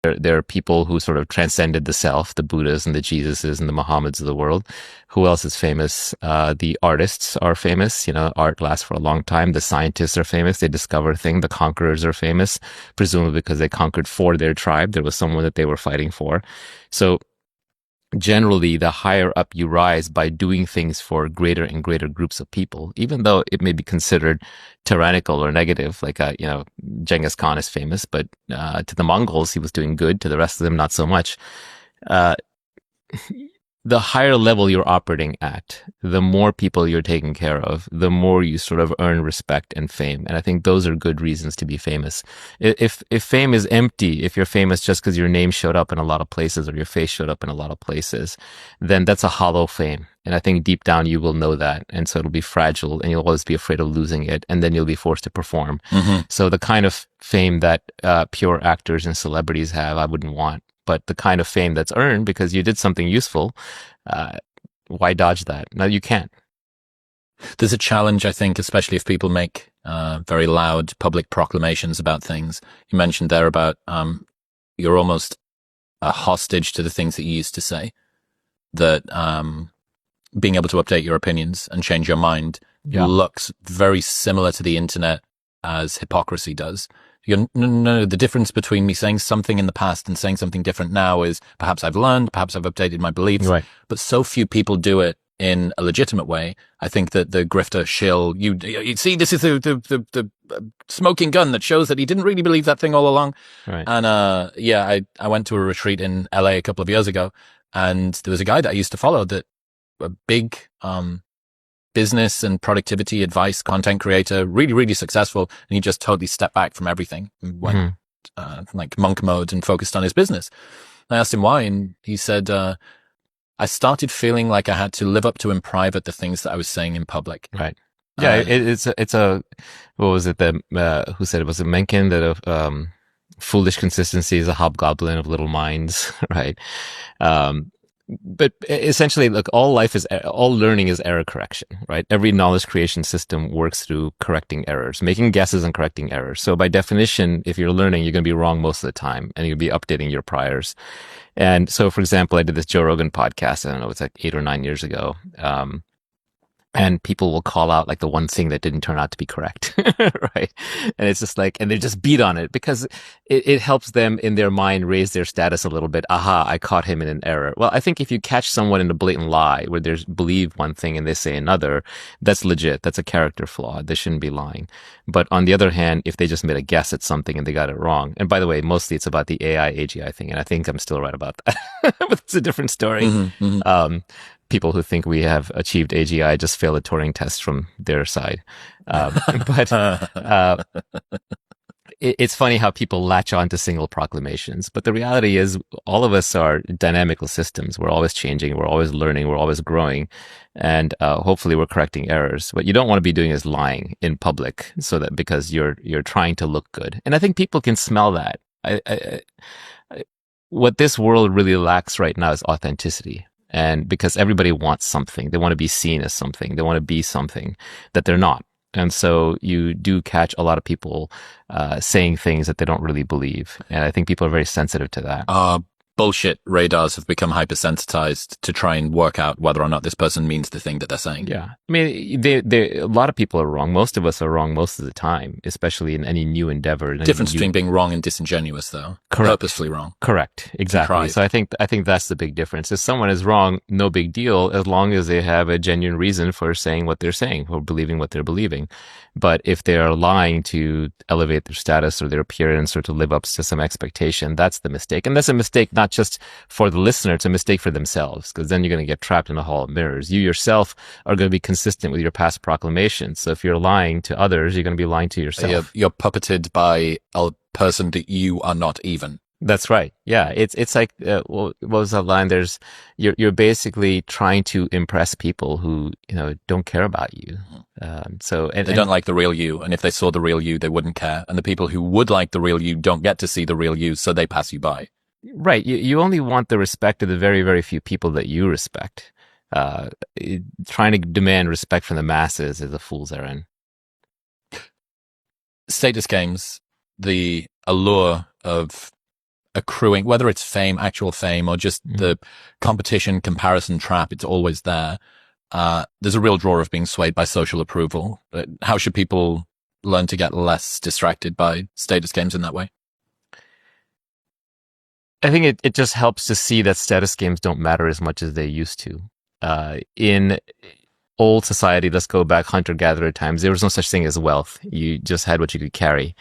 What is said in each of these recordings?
There are people who sort of transcended the self, the Buddhas and the Jesuses and the Mohammeds of the world. Who else is famous? The artists are famous. Art lasts for a long time. The scientists are famous. They discover things. The conquerors are famous, presumably because they conquered for their tribe. There was someone that they were fighting for. So generally, the higher up you rise by doing things for greater and greater groups of people, even though it may be considered tyrannical or negative. Like, Genghis Khan is famous, but to the Mongols, he was doing good. To the rest of them, not so much. Uh, the higher level you're operating at, the more people you're taking care of, the more you sort of earn respect and fame. And I think those are good reasons to be famous. If fame is empty, if you're famous just because your name showed up in a lot of places or your face showed up in a lot of places, then that's a hollow fame. And I think deep down you will know that. And so it'll be fragile and you'll always be afraid of losing it. And then you'll be forced to perform. Mm-hmm. So the kind of fame that pure actors and celebrities have, I wouldn't want. But the kind of fame that's earned because you did something useful, why dodge that? No, you can't. There's a challenge, I think, especially if people make very loud public proclamations about things. You mentioned there about you're almost a hostage to the things that you used to say, that being able to update your opinions and change your mind looks very similar to the internet as hypocrisy does. No, the difference between me saying something in the past and saying something different now is perhaps I've learned, perhaps I've updated my beliefs, right. But so few people do it in a legitimate way. I think that the grifter shill, you see, this is the smoking gun that shows that he didn't really believe that thing all along. Right. And I went to a retreat in LA a couple of years ago, and there was a guy that I used to follow, that a big business and productivity advice content creator, really, really successful. And he just totally stepped back from everything and went like monk mode and focused on his business. I asked him why, and he said, I started feeling like I had to live up to in private the things that I was saying in public. Right. Yeah, it's a what was it that who said it? Was it Mencken that foolish consistency is a hobgoblin of little minds, right? But essentially, look, all learning is error correction, right? Every knowledge creation system works through correcting errors, making guesses and correcting errors. So by definition, if you're learning, you're going to be wrong most of the time, and you'll be updating your priors. And so, for example, I did this Joe Rogan podcast, I don't know, it's like 8 or 9 years ago. And people will call out like the one thing that didn't turn out to be correct, right? And it's just like, and they just beat on it because it helps them in their mind raise their status a little bit. Aha, I caught him in an error. Well, I think if you catch someone in a blatant lie where they believe one thing and they say another, that's legit. That's a character flaw. They shouldn't be lying. But on the other hand, if they just made a guess at something and they got it wrong, and by the way, mostly it's about the AI AGI thing, and I think I'm still right about that, but it's a different story. Mm-hmm, mm-hmm. People who think we have achieved AGI just fail a Turing test from their side. But it's funny how people latch on to single proclamations. But the reality is all of us are dynamical systems. We're always changing. We're always learning. We're always growing. And hopefully we're correcting errors. What you don't want to be doing is lying in public so that because you're trying to look good. And I think people can smell that. What this world really lacks right now is authenticity. And because everybody wants something, they want to be seen as something, they want to be something that they're not. And so you do catch a lot of people saying things that they don't really believe. And I think people are very sensitive to that. Bullshit radars have become hypersensitized to try and work out whether or not this person means the thing that they're saying. Yeah. I mean, a lot of people are wrong. Most of us are wrong most of the time, especially in any new endeavor. Difference between being wrong and disingenuous, though. Correct. Purposefully wrong. Correct. Exactly. So I think that's the big difference. If someone is wrong, no big deal, as long as they have a genuine reason for saying what they're saying or believing what they're believing. But if they are lying to elevate their status or their appearance or to live up to some expectation, that's the mistake. And that's a mistake not just for the listener, it's a mistake for themselves, because then you're going to get trapped in a hall of mirrors. You yourself are going to be consistent with your past proclamations. So if you're lying to others, you're going to be lying to yourself. You're puppeted by a person that you are not even. That's right. Yeah. It's like, what was that line? You're basically trying to impress people who, don't care about you. They don't like the real you. And if they saw the real you, they wouldn't care. And the people who would like the real you don't get to see the real you. So they pass you by. Right. You only want the respect of the very, very few people that you respect. Trying to demand respect from the masses is a fool's errand. Status games, the allure of accruing, whether it's fame, actual fame, or just the competition comparison trap, it's always there. There's a real draw of being swayed by social approval. But how should people learn to get less distracted by status games in that way? I think it just helps to see that status games don't matter as much as they used to. In old society, let's go back hunter-gatherer times, there was no such thing as wealth. You just had what you could carry.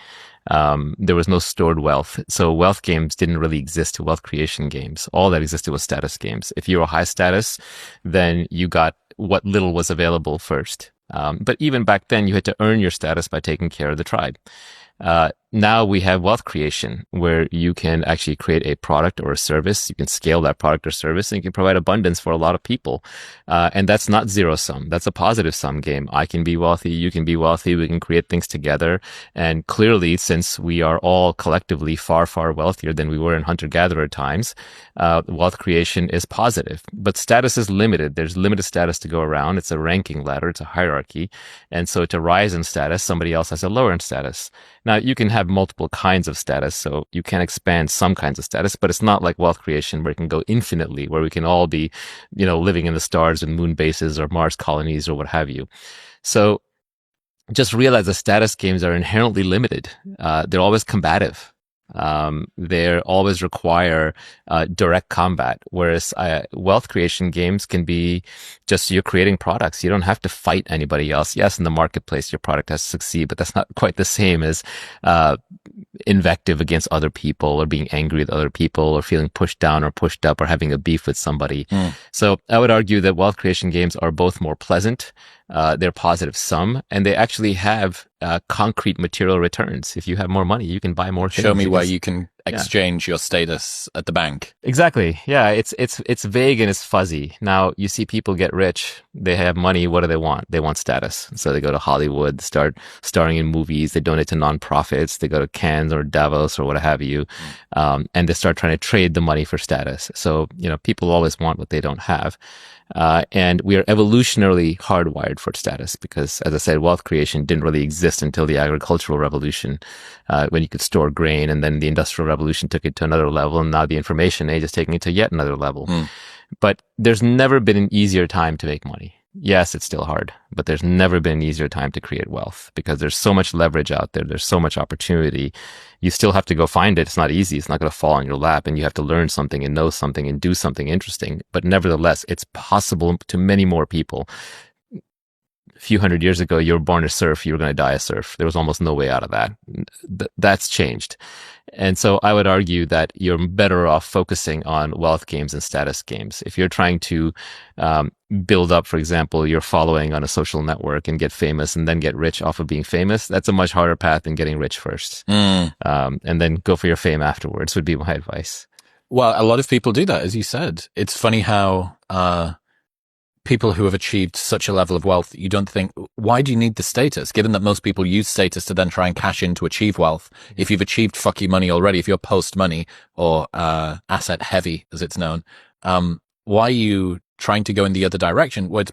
There was no stored wealth. So wealth games didn't really exist, wealth creation games. All that existed was status games. If you were high status, then you got what little was available first. But even back then, you had to earn your status by taking care of the tribe. Now we have wealth creation where you can actually create a product or a service. You can scale that product or service and you can provide abundance for a lot of people. And that's not zero sum. That's a positive sum game. I can be wealthy. You can be wealthy. We can create things together. And clearly, since we are all collectively far, far wealthier than we were in hunter-gatherer times, wealth creation is positive. But status is limited. There's limited status to go around. It's a ranking ladder. It's a hierarchy. And so to rise in status, somebody else has a lower in status. Now, you can have multiple kinds of status, so you can expand some kinds of status, but it's not like wealth creation where it can go infinitely, where we can all be, living in the stars and moon bases or Mars colonies or what have you. So just realize that status games are inherently limited. They're always combative. They always require direct combat, whereas wealth creation games can be just you're creating products. You don't have to fight anybody else. Yes, in the marketplace, your product has to succeed, but that's not quite the same as invective against other people or being angry with other people or feeling pushed down or pushed up or having a beef with somebody. So I would argue that wealth creation games are both more pleasant. They're positive sum, and they actually have concrete material returns. If you have more money, you can buy more things. Show me where you can exchange your status at the bank. Exactly. Yeah, it's vague and it's fuzzy. Now, you see people get rich. They have money. What do they want? They want status. So they go to Hollywood, start starring in movies. They donate to nonprofits. They go to Cannes or Davos or what have you. And they start trying to trade the money for status. So, people always want what they don't have. And we are evolutionarily hardwired for status because, as I said, wealth creation didn't really exist until the agricultural revolution, when you could store grain, and then the industrial revolution took it to another level, and now the information age is taking it to yet another level. But there's never been an easier time to make money. Yes, it's still hard, but there's never been an easier time to create wealth because there's so much leverage out there. There's so much opportunity. You still have to go find it. It's not easy. It's not going to fall on your lap, and you have to learn something and know something and do something interesting. But nevertheless, it's possible to many more people. A few hundred years ago, you were born a serf. You were going to die a serf. There was almost no way out of that. That's changed. And so I would argue that you're better off focusing on wealth games and status games. If you're trying to build up, for example, your following on a social network and get famous and then get rich off of being famous, that's a much harder path than getting rich first. And then go for your fame afterwards would be my advice. Well, a lot of people do that, as you said. It's funny how people who have achieved such a level of wealth, you don't think, why do you need the status? Given that most people use status to then try and cash in to achieve wealth. If you've achieved fucky money already, if you're post money or asset heavy, as it's known, why are you trying to go in the other direction? Well,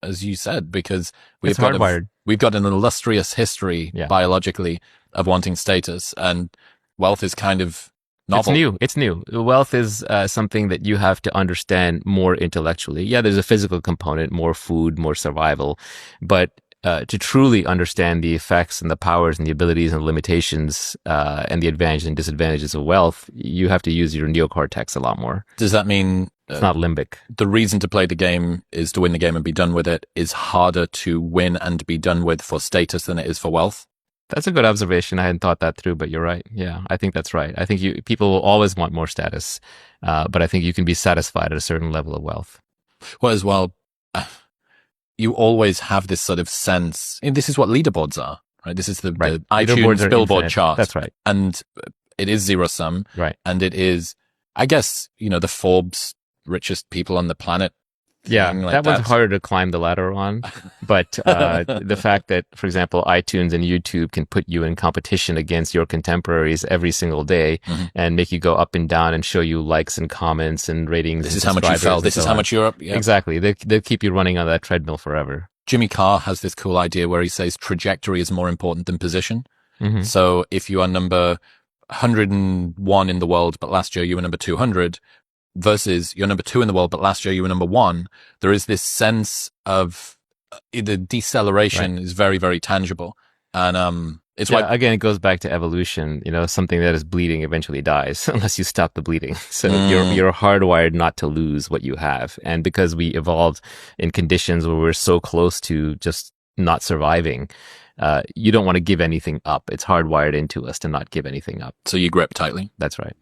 as you said, because we've got an illustrious history biologically of wanting status, and wealth is kind of novel. It's new. Wealth is something that you have to understand more intellectually. Yeah, there's a physical component, more food, more survival. But to truly understand the effects and the powers and the abilities and limitations and the advantages and disadvantages of wealth, you have to use your neocortex a lot more. Does that mean it's not limbic? The reason to play the game is to win the game and be done with it is harder to win and be done with for status than it is for wealth? That's a good observation. I hadn't thought that through, but you're right. Yeah, I think that's right. I think people will always want more status, but I think you can be satisfied at a certain level of wealth. Well, you always have this sort of sense, and this is what leaderboards are, right? This is the iTunes Billboard chart. That's right. And it is zero sum. Right. And it is, I guess, the Forbes richest people on the planet. Yeah, that one's harder to climb the ladder on. But the fact that, for example, iTunes and YouTube can put you in competition against your contemporaries every single day and make you go up and down and show you likes and comments and ratings. This is how much you fell. This is how much you're up. Yeah. Exactly. They'll keep you running on that treadmill forever. Jimmy Carr has this cool idea where he says trajectory is more important than position. So if you are number 101 in the world, but last year you were number 200, versus you're number 2 in the world, but last year you were number 1, there is this sense of the deceleration is very, very tangible. And it's why, again, it goes back to evolution. Something that is bleeding eventually dies unless you stop the bleeding. So you're hardwired not to lose what you have. And because we evolved in conditions where we're so close to just not surviving, you don't want to give anything up. It's hardwired into us to not give anything up. So you grip tightly. That's right.